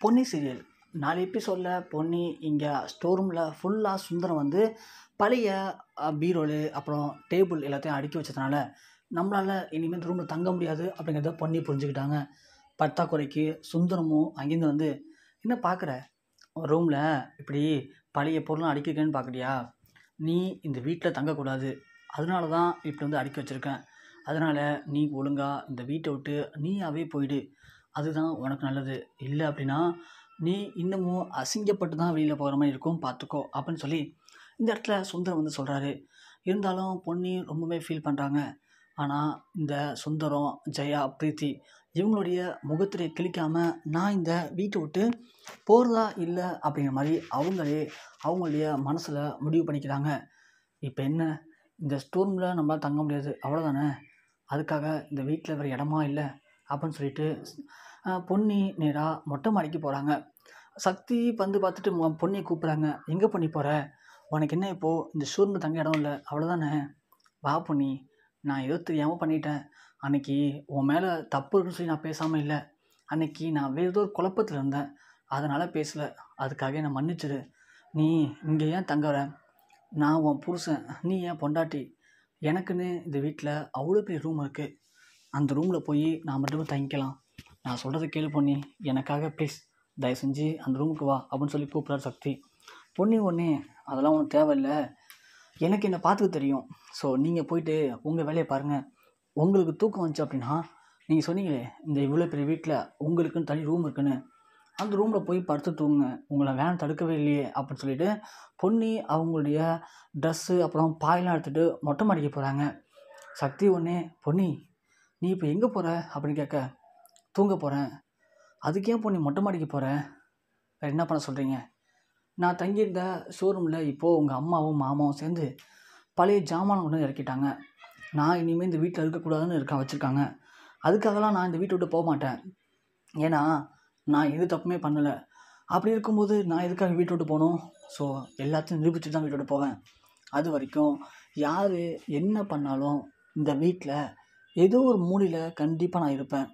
Ponni serial 4 எபிசோடில் பொன்னி இங்கே store ரூமில் ஃபுல்லாக சுந்தரம் வந்து பழைய பீரோலு அப்புறம் டேபிள் எல்லாத்தையும் அடுக்கி வச்சதுனால நம்மளால் இனிமேல் ரூமில் தங்க முடியாது அப்படிங்கிறத பொன்னி புரிஞ்சுக்கிட்டாங்க. பற்றாக்குறைக்கு சுந்தரமும் அங்கேருந்து வந்து, என்ன பார்க்குற, ரூமில் இப்படி பழைய பொருள்லாம் அடுக்கிருக்கேன்னு பார்க்குறியா, நீ இந்த வீட்டில் தங்கக்கூடாது, அதனால தான் இப்படி வந்து அடுக்கி வச்சுருக்கேன், அதனால் நீ ஒழுங்காக இந்த வீட்டை விட்டு நீயாவே போயிடு, அதுதான் உனக்கு நல்லது, இல்லை அப்படின்னா நீ இன்னமும் அசிங்கப்பட்டு தான் வெளியில் போகிற மாதிரி இருக்கும், பார்த்துக்கோ அப்படின்னு சொல்லி இந்த இடத்துல சுந்தரம் வந்து சொல்கிறாரு. இருந்தாலும் பொன்னி ரொம்பவே ஃபீல் பண்ணுறாங்க. ஆனால் இந்த சுந்தரம், ஜெயா, பிரீத்தி இவங்களுடைய முகத்திரை கிழிக்காமல் நான் இந்த வீட்டை விட்டு போகிறதா இல்லை அப்படிங்கிற மாதிரி அவங்களுடைய மனசில் முடிவு பண்ணிக்கிறாங்க. இப்போ என்ன, இந்த ஸ்டோர் ரூமில் நம்மளால் தங்க முடியாது அவ்வளோதானே, அதுக்காக இந்த வீட்டில் வேறு இடமா இல்லை அப்படின்னு சொல்லிட்டு பொன்னி நேராக மொட்டை மாடிக்கு போகிறாங்க. சக்தி வந்து பார்த்துட்டு பொன்னியை கூப்பிட்றாங்க. எங்கே பொன்னி போகிற, உனக்கு என்ன இப்போது இந்த ஸ்டோர் ரூமில் தங்க இடம் இல்லை அவ்வளோதானே, வா பொன்னி, நான் ஏதோ தெரியாமல் பண்ணிட்டேன், அன்றைக்கி உன் மேலே தப்பு இருக்குன்னு சொல்லி நான் பேசாமல் இல்லை, அன்றைக்கி நான் வேறு ஏதோ ஒரு குழப்பத்தில் இருந்தேன், அதனால் பேசலை, அதுக்காக என்னை மன்னிச்சிடு, நீ இங்கே ஏன் தங்குற, நான் உன் புருஷன், நீ ஏன் பொண்டாட்டி, எனக்குன்னு இந்த வீட்டில் அவ்வளோ பெரிய ரூம் இருக்குது, அந்த ரூமில் போய் நான் மட்டுமே தங்கிக்கலாம், நான் சொல்கிறத கேளு பொன்னி, எனக்காக ப்ளீஸ் தயவு செஞ்சு அந்த ரூமுக்கு வா அப்படின்னு சொல்லி கூப்பிட்றாரு சக்தி. பொன்னி ஒன்றே, அதெல்லாம் ஒன்றும் தேவையில்லை, எனக்கு என்னை பார்த்துக்க தெரியும், ஸோ நீங்கள் போயிட்டு உங்கள் வேலையை பாருங்கள், உங்களுக்கு தூக்கம் வந்துச்சு அப்படின்னா நீங்கள் சொன்னீங்களே இந்த இவ்வளோ பெரிய வீட்டில் உங்களுக்குன்னு தனி ரூம் இருக்குன்னு, அந்த ரூமில் போய் படுத்து தூங்குங்க, உங்களை வேன் தடுக்கவே இல்லையே அப்படின்னு சொல்லிட்டு பொன்னி அவங்களுடைய ட்ரெஸ்ஸு அப்புறம் பாயெல்லாம் எடுத்துகிட்டு மொட்டை மாடிக்க போகிறாங்க. சக்தி ஒன்றே, பொன்னி நீ இப்போ எங்கே போகிற அப்படின்னு கேட்க, தூங்க போகிறேன், அதுக்கே பொன்னி மொட்டை மாடிக்க போகிறேன், வேறு என்ன பண்ண சொல்கிறீங்க, நான் தங்கியிருந்த ஷோரூமில் இப்போது உங்கள் அம்மாவும் மாமாவும் சேர்ந்து பழைய ஜாமானை கொண்டு இறக்கிட்டாங்க, நான் இனிமேல் இந்த வீட்டில் இருக்கக்கூடாதுன்னு வச்சுருக்காங்க, அதுக்காகலாம் நான் இந்த வீட்டை விட்டு போக மாட்டேன், ஏன்னா நான் எது தப்புமே பண்ணலை, அப்படி இருக்கும்போது நான் எதுக்காக வீட்டை விட்டு போகணும், ஸோ எல்லாத்தையும் நிரூபிச்சுட்டு தான் வீட்டை விட்டு போவேன், அது வரைக்கும் யார் என்ன பண்ணாலும் இந்த வீட்டில் ஏதோ ஒரு மூலையில் கண்டிப்பாக நான் இருப்பேன்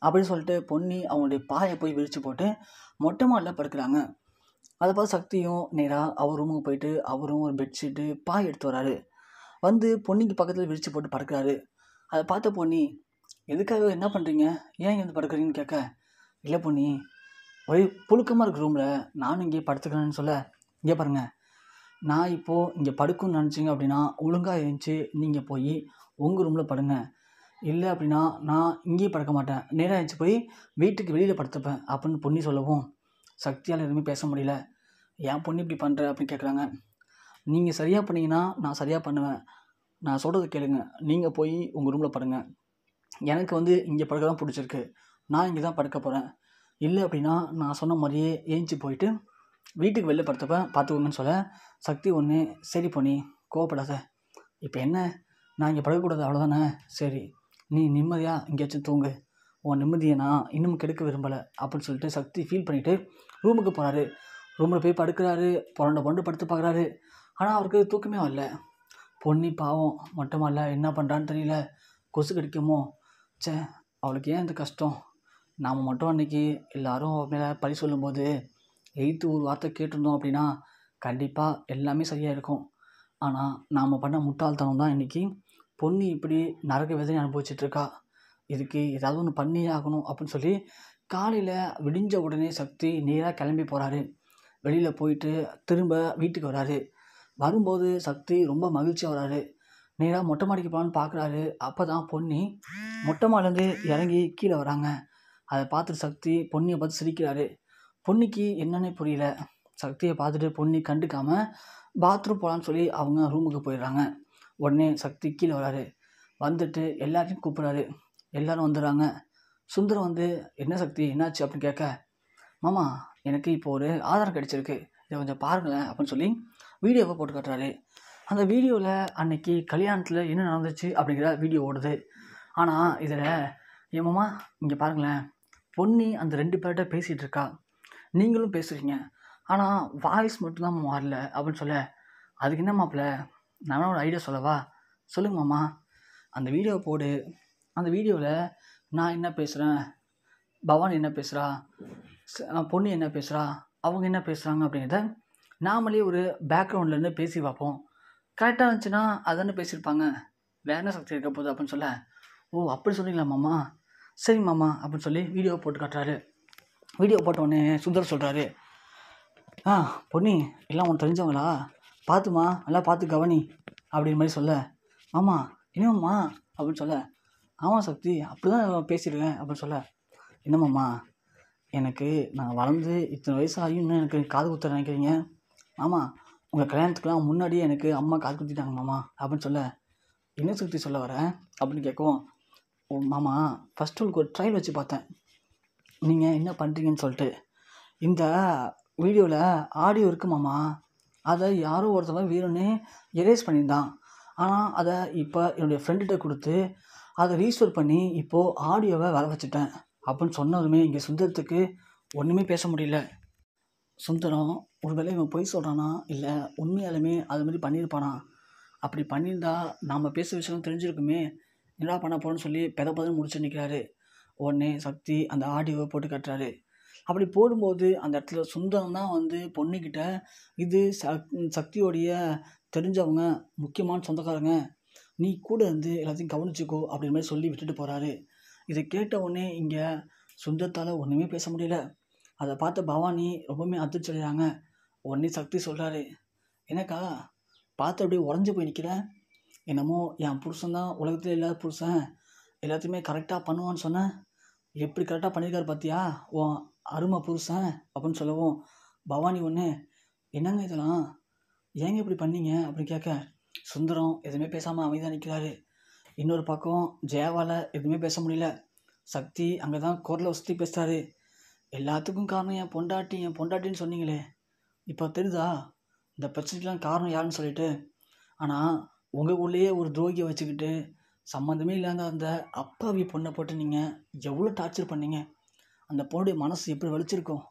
அப்படின்னு சொல்லிட்டு பொன்னி அவங்களுடைய பாயை போய் விரித்து போட்டு மொட்டை மாடியில் படுக்கிறாங்க. அதை பார்த்து சக்தியும் நேராக அவர் ரூமுக்கு போயிட்டு அவரும் ஒரு பெட்ஷீட்டு பாய் எடுத்து வராரு, வந்து பொன்னிக்கு பக்கத்தில் விரித்து போட்டு படுக்கிறாரு. அதை பார்த்த பொன்னி, எதுக்காக என்ன பண்ணுறீங்க, ஏன் இங்கே வந்து படுக்கிறீங்கன்னு கேட்க, இல்லை பொன்னி, ஒரே புழுக்கமாக இருக்குது ரூமில், நானும் இங்கே படுத்துக்கிறேன்னு சொல்ல, இங்கே பாருங்கள், நான் இப்போது இங்கே படுக்குன்னு நினச்சிங்க அப்படின்னா ஒழுங்காக இருந்துச்சு நீங்கள் போய் உங்கள் ரூமில் படுங்க, இல்லை அப்படின்னா நான் இங்கேயே படுக்க மாட்டேன், நேராக எழுந்துச்சி போய் வீட்டுக்கு வெளியில் படுத்துப்பேன் அப்படின்னு பொன்னி சொல்லவும் சக்தியால் எதுவுமே பேச முடியல. ஏன் பொன்னி இப்படி பண்ணுற அப்படின்னு கேட்குறாங்க. நீங்கள் சரியாக பண்ணீங்கன்னா நான் சரியாக பண்ணுவேன், நான் சொல்கிறது கேளுங்க, நீங்கள் போய் உங்கள் ரூமில் படுங்க, எனக்கு வந்து இங்கே படுக்க தான் பிடிச்சிருக்கு, நான் இங்கே தான் படுக்க போகிறேன், இல்லை அப்படின்னா நான் சொன்ன மாதிரியே ஏஞ்சி போயிட்டு வீட்டுக்கு வெளில படுத்துப்பேன், பார்த்துக்கோங்கன்னு சொல்ல சக்தி ஒன்று, சரி பொன்னி கோவப்படாத, இப்போ என்ன, நான் இங்கே படுக்கக்கூடாது அவ்வளோதானே, சரி நீ நிம்மதியாக எங்கேயாச்சும் தூங்கு, உன் நிம்மதியை நான் இன்னும் கெடுக்க விரும்பலை அப்படின்னு சொல்லிட்டு சக்தி ஃபீல் பண்ணிவிட்டு ரூமுக்கு போகிறாரு. ரூமில் போய் படுக்கிறாரு, புரண்டு படுத்து பார்க்குறாரு, ஆனால் அவருக்கு தூக்கமே வரல. பொன்னி பாவம் மொட்டை மாடல என்ன பண்ணுறான்னு தெரியல, கொசு கடிக்குமோ, சே அவளுக்கு ஏன் இந்த கஷ்டம், நாம் மட்டும் அன்றைக்கி எல்லோரும் மேலே பழி சொல்லும்போது எய்த்து ஒரு வார்த்தை கேட்டிருந்தோம் அப்படின்னா கண்டிப்பாக எல்லாமே சரியாக இருக்கும், ஆனால் நாம் பண்ண முட்டாள்தனம் தான் இன்றைக்கி பொன்னி இப்படி நரக வேதனை அனுபவிச்சிட்ருக்கா, இதுக்கு ஏதாவது ஒன்று பண்ணியே ஆகணும் அப்படின்னு சொல்லி காலையில் விடிஞ்ச உடனே சக்தி நேராக கிளம்பி போகிறாரு. வெளியில் போயிட்டு திரும்ப வீட்டுக்கு வராரு. வரும்போது சக்தி ரொம்ப மகிழ்ச்சியாக வராரு. நேராக மொட்டை மாடிக்கு போகலான்னு பார்க்குறாரு. அப்போ தான் பொன்னி மொட்டை மாடிலேருந்து இறங்கி கீழே வராங்க. அதை பார்த்துட்டு சக்தி பொன்னியை பார்த்து சிரிக்கிறாரு. பொன்னிக்கு என்னன்னே புரியல. சக்தியை பார்த்துட்டு பொன்னி கண்டுக்காமல் பாத்ரூம் போகலான்னு சொல்லி அவங்க ரூமுக்கு போயிடுறாங்க. உடனே சக்தி கீழே வராரு. வந்துட்டு எல்லாத்தையும் கூப்பிட்றாரு. எல்லோரும் வந்துடுறாங்க. சுந்தரம் வந்து, என்ன சக்தி என்னாச்சு அப்படின்னு கேட்க, மாமா எனக்கு இப்போ ஒரு ஆதாரம் கிடச்சிருக்கு, இதை கொஞ்சம் பாருங்களேன் அப்படின்னு சொல்லி வீடியோவை போட்டு காட்டுறாரு. அந்த வீடியோவில் அன்னைக்கு கல்யாணத்தில் என்ன நடந்துச்சு அப்படிங்கிற வீடியோ ஓடுது. ஆனால் இதில் என் மாமா இங்கே பாருங்களேன், பொன்னி அந்த 2 பேர்கிட்ட பேசிகிட்டு இருக்கா, நீங்களும் பேசுகிறீங்க, ஆனால் வாய்ஸ் மட்டும்தான் மாறல அப்படின்னு சொல்ல, அதுக்கு என்ன மாப்பிள்ள, நான் ஒரு ஐடியா சொல்லவா, சொல்லுங்க மாமா, அந்த வீடியோவை போடு, அந்த வீடியோவில் நான் என்ன பேசுகிறேன், பவானி என்ன பேசுகிறா, பொண்ணு என்ன பேசுகிறா, அவங்க என்ன பேசுகிறாங்க அப்படிங்கிறத நாமளே ஒரு பேக்ரவுண்ட்லேருந்து பேசி பார்ப்போம். கரெக்டாக இருந்துச்சுன்னா அதானே பேசியிருப்பாங்க, வேற என்ன சக்தி இருக்க போகுது அப்படின்னு சொல்ல, ஓ அப்படி சொல்கிறீங்களா மாமா, சரி மாமா அப்படின்னு சொல்லி வீடியோ போட்டு காட்டுறாரு. வீடியோ போட்டோடனே சுந்தர் சொல்கிறாரு, பொன்னி எல்லாம் உனக்கு தெரிஞ்சவங்களா, பார்த்துமா நல்லா பார்த்து கவனி அப்படின்ற மாதிரி சொல்ல, மாமா என்னம்மா அப்படின்னு சொல்ல, ஆமாம் சக்தி அப்படி தான் பேசிடுவேன் அப்படின்னு சொல்ல, என்னம்மாம்மா எனக்கு நான் வளர்ந்து இத்தனை வயசு ஆகியும் எனக்கு காது குத்த நினைக்கிறீங்க, மாமா உங்கள் கல்யாணத்துக்குலாம் முன்னாடியே எனக்கு அம்மா காது குத்திட்டாங்க மாமா அப்படின்னு சொல்ல, என்ன சக்தி சொல்ல வரேன் அப்படின்னு கேட்கவும், ஓ மாமா ஃபஸ்ட்டு உங்களுக்கு ஒரு ட்ரையல் வச்சு பார்த்தேன், நீங்கள் என்ன பண்ணுறீங்கன்னு சொல்லிட்டு. இந்த வீடியோவில் ஆடியோ இருக்குது மாமா, அதை யாரோ ஒருத்தவங்க வேணும்னே எரேஸ் பண்ணியிருந்தான். ஆனால் அதை இப்போ என்னுடைய ஃப்ரெண்டுகிட்ட கொடுத்து அதை ரீஸ்டோர் பண்ணி இப்போது ஆடியோவை வர வச்சுட்டேன் அப்படின்னு சொன்னதுமே இங்கே சுந்தரத்துக்கு ஒன்றுமே பேச முடியல. சுந்தரம் ஒருவேளை இவன் பொய் சொல்கிறானா இல்லை உண்மையாலுமே அது மாதிரி பண்ணியிருப்பானா, அப்படி பண்ணியிருந்தா நாம் பேச விஷயம் தெரிஞ்சிருக்குமே, என்னடா பண்ண போகிறோன்னு சொல்லி பெதப்பதன்னு முடிச்சு நிற்கிறாரு. உடனே சக்தி அந்த ஆடியோவை போட்டு கட்டுறாரு. அப்படி போடும்போது அந்த இடத்துல சுந்தரம் தான் வந்து பொண்ணுக்கிட்ட இது சக்தியோடைய தெரிஞ்சவங்க, முக்கியமான சொந்தக்காரங்க, நீ கூட இருந்து எல்லாத்தையும் கவனிச்சிக்கோ அப்படின்ற மாதிரி சொல்லி விட்டுட்டு போகிறாரு. இதை கேட்ட உடனே இங்கே சுந்தரத்தால் ஒன்றுமே பேச முடியல. அதை பார்த்த பவானி ரொம்பவுமே அதிர்ச்சி அடைகிறாங்க. உடனே சக்தி சொல்கிறாரு, எனக்கா பார்த்து அப்படியே உடஞ்சி போய் நிற்கிறேன், என்னமோ என் புருஷன் தான் உலகத்தில் இல்லாத புருஷன், எல்லாத்தையுமே கரெக்டாக பண்ணுவான்னு சொன்னேன், எப்படி கரெக்டாக பண்ணியிருக்காரு பார்த்தியா உன் அருமை புருஷன் அப்படின்னு சொல்லவும், பவானி ஒன்று என்னங்க இதெல்லாம் ஏங்க இப்படி பண்ணீங்க அப்படின்னு கேட்க, சுந்தரம் எதுவுமே பேசாமல் அமைதியாக நிற்கிறாரு. இன்னொரு பக்கம் ஜெயாவால் எதுவுமே பேச முடியல. சக்தி அங்கே தான் குரலை வசதி பேசுகிறாரு, எல்லாத்துக்கும் காரணம் என் பொண்டாட்டின்னு சொன்னீங்களே, இப்போ தெரியுதா இந்த பிரச்சனைக்கெலாம் காரணம் யாருன்னு சொல்லிட்டு. ஆனால் உங்கள் உள்ளேயே ஒரு துரோகியை வச்சுக்கிட்டு சம்மந்தமே இல்லாத அந்த அப்பாவி பொண்ணை போட்டு நீங்கள் எவ்வளோ டார்ச்சர் பண்ணீங்க, அந்த பொண்ணுடைய மனசு எப்படி வலிச்சிருக்கும்,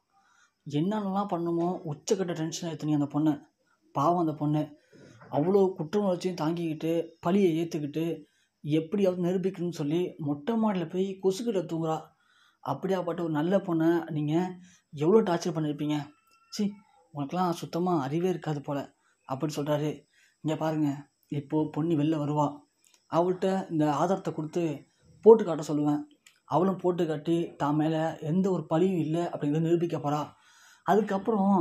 என்னென்னலாம் பண்ணுமோ உச்சக்கட்ட டென்ஷன் எடுத்துனீங்க அந்த பொண்ணை. பாவம் அந்த பொண்ணு அவ்வளோ குற்ற உணர்ச்சியும் தாங்கிக்கிட்டு பழியை ஏற்றுக்கிட்டு எப்படியாவது நிரூபிக்கணும்னு சொல்லி மொட்டை மாடியில் போய் கொசுக்கிட்ட தூங்குறா. அப்படியாப்பட்ட ஒரு நல்ல பொண்ணை நீங்கள் எவ்வளோ டார்ச்சர் பண்ணியிருப்பீங்க, உனக்கெலாம் சுத்தமாக அறிவே இருக்காது போல் அப்படின்னு சொல்கிறாரு. இங்கே பாருங்கள், இப்போது பொண்ணு வெளில வருவா, அவள்கிட்ட இந்த ஆதாரத்தை கொடுத்து போட்டு காட்ட சொல்லுவேன், அவளும் போட்டு காட்டி தான் மேலே எந்த ஒரு பழியும் இல்லை அப்படிங்கிறத நிரூபிக்க போகிறா. அதுக்கப்புறம்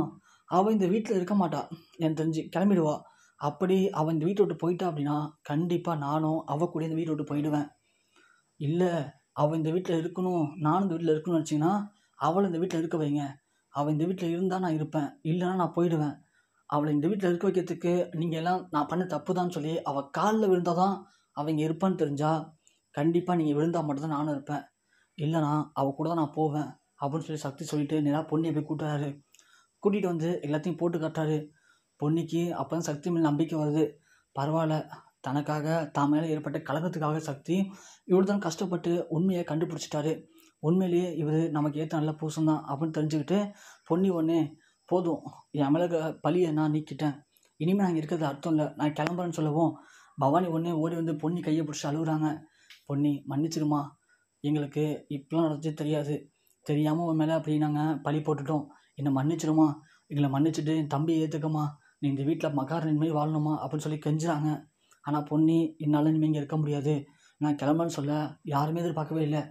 அவள் இந்த வீட்டில் இருக்க மாட்டா, எனக்கு தெரிஞ்சு கிளம்பிடுவா. அப்படி அவன் இந்த வீட்டை விட்டு போயிட்டா அப்படின்னா கண்டிப்பாக நானும் அவள் கூட இந்த வீட்டை விட்டு போயிடுவேன். இல்லை அவள் இந்த வீட்டில் இருக்கணும், நானும் இந்த வீட்டில் இருக்கணும்னு நினச்சிங்கன்னா அவளை இந்த வீட்டில் இருக்க வைங்க, அவள் இந்த வீட்டில் இருந்தால் நான் இருப்பேன், இல்லைன்னா நான் போயிடுவேன். அவளை இந்த வீட்டில் இருக்க வைக்கிறதுக்கு நீங்கள் எல்லாம் நான் பண்ண தப்பு தான் சொல்லி அவள் காலில் விழுந்தால் தான் அவங்க இருப்பான்னு தெரிஞ்சால் கண்டிப்பாக நீங்கள் விழுந்தால் மட்டும்தான் நானும் இருப்பேன், இல்லைனா அவள் கூட தான் நான் போவேன் அப்படின்னு சொல்லி சக்தி சொல்லிவிட்டு நேராக பொண்ணியை போய் கூட்டுறாரு. கூட்டிகிட்டு வந்து எல்லாத்தையும் போட்டு காட்டுறாரு. பொன்னிக்கு அப்போ தான் சக்தி மேலே நம்பிக்கை வருது. பரவாயில்ல, தனக்காக தான் மேலே ஏற்பட்ட கலகத்துக்காக சக்தி இவர் தான் கஷ்டப்பட்டு உண்மையை கண்டுபிடிச்சிட்டாரு, உண்மையிலேயே இவர் நமக்கு ஏற்ற நல்ல புருஷன் தான் அப்படின்னு தெரிஞ்சுக்கிட்டு பொன்னி ஒன்று போதும், என் மேலே பழியை நான் நீக்கிட்டேன், இனிமேல் நான் இருக்கிறது அர்த்தம் இல்லை, நான் கிளம்புறேன்னு சொல்லவும் பவானி ஒன்று ஓடி வந்து பொன்னி கையை பிடிச்சி அழுகுறாங்க. பொன்னி மன்னிச்சிருமா, எங்களுக்கு இப்பெல்லாம் நடந்துச்சு தெரியாது, தெரியாமல் உன் மேலே அப்படி நாங்கள் பழி போட்டுட்டோம், என்னை மன்னிச்சிருமா, எங்களை மன்னிச்சுட்டு என் தம்பியை ஏற்றுக்கம்மா, நீ இந்த வீட்டில் மகாராணி மாதிரி வாழணுமா அப்படின்னு சொல்லி கெஞ்சுறாங்க. ஆனால் பொன்னி என்னால் இனிமேல் இங்கே இருக்க முடியாது, நான் கிளம்புறேன்னு சொல்ல யாருமே எதிர்பார்க்கவே இல்லை.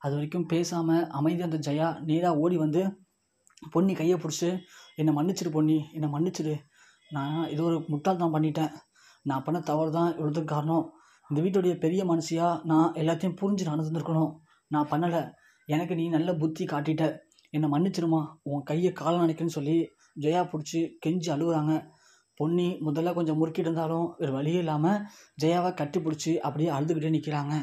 அது வரைக்கும் பேசாமல் அமைதியாக அந்த ஜெயா நேராக ஓடி வந்து பொன்னி கையை பிடிச்சி என்னை மன்னிச்சிடு பொன்னி, என்னை மன்னிச்சிடு, நான் ஏதோ ஒரு முட்டாள்தான் பண்ணிட்டேன், நான் பண்ண தவறு தான் இவ்வளோதுக்கு காரணம், இந்த வீட்டுடைய பெரிய மனுஷியாக நான் எல்லாத்தையும் புரிஞ்சு நடந்துருக்கணும், நான் பண்ணலை, எனக்கு நீ நல்ல புத்தி காட்டிட்ட, என்னை மன்னிச்சிருமா, உன் கையை காலை நினைக்கிறேன்னு சொல்லி ஜெயா பிடிச்சி கெஞ்சி அழுகுறாங்க. பொன்னி முதல்ல கொஞ்சம் முறுக்கிட்டு இருந்தாலும் வேறு வழியே இல்லாமல் ஜெயாவை கட்டி பிடிச்சி அப்படியே அழுதுகிட்டே நிற்கிறாங்க.